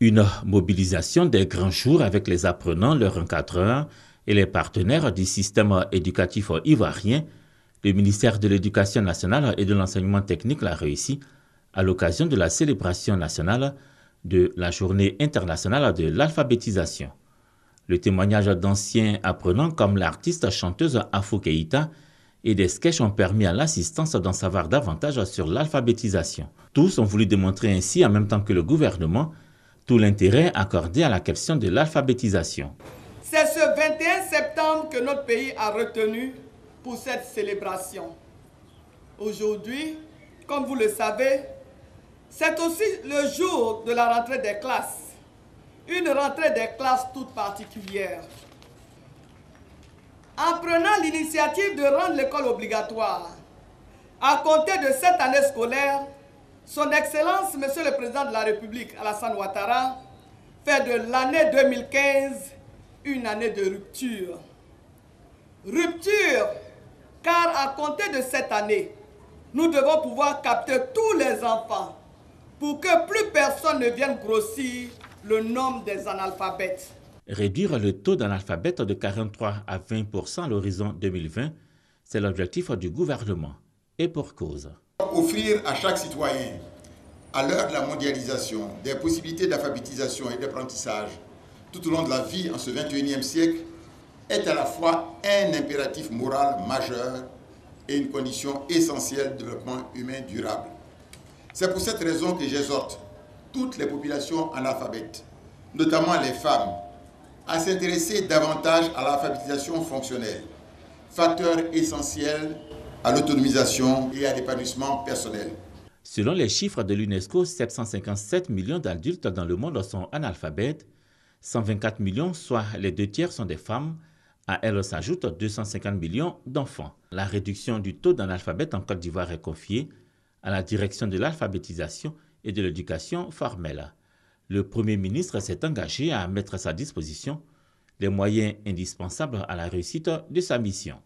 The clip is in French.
Une mobilisation des grands jours avec les apprenants, leurs encadreurs et les partenaires du système éducatif ivoirien. Le ministère de l'Éducation nationale et de l'enseignement technique l'a réussi à l'occasion de la célébration nationale de la Journée internationale de l'alphabétisation. Le témoignage d'anciens apprenants comme l'artiste chanteuse Afo Keïta et des sketchs ont permis à l'assistance d'en savoir davantage sur l'alphabétisation. Tous ont voulu démontrer ainsi, en même temps que le gouvernement, tout l'intérêt accordé à la question de l'alphabétisation. C'est ce 21 septembre que notre pays a retenu pour cette célébration. Aujourd'hui, comme vous le savez, c'est aussi le jour de la rentrée des classes. Une rentrée des classes toute particulière. En prenant l'initiative de rendre l'école obligatoire, à compter de cette année scolaire, Son Excellence, Monsieur le Président de la République, Alassane Ouattara, fait de l'année 2015 une année de rupture. Rupture, car à compter de cette année, nous devons pouvoir capter tous les enfants pour que plus personne ne vienne grossir le nombre des analphabètes. Réduire le taux d'analphabètes de 43 à 20% à l'horizon 2020, c'est l'objectif du gouvernement. Et pour cause. Offrir à chaque citoyen, à l'heure de la mondialisation, des possibilités d'alphabétisation et d'apprentissage tout au long de la vie en ce 21e siècle est à la fois un impératif moral majeur et une condition essentielle du développement humain durable. C'est pour cette raison que j'exhorte toutes les populations analphabètes, notamment les femmes, à s'intéresser davantage à l'alphabétisation fonctionnelle, facteur essentiel à l'autonomisation et à l'épanouissement personnel. Selon les chiffres de l'UNESCO, 757 millions d'adultes dans le monde sont analphabètes, 124 millions, soit les 2/3, sont des femmes. À elles s'ajoutent 250 millions d'enfants. La réduction du taux d'analphabètes en Côte d'Ivoire est confiée à la direction de l'alphabétisation et de l'éducation formelle. Le Premier ministre s'est engagé à mettre à sa disposition les moyens indispensables à la réussite de sa mission.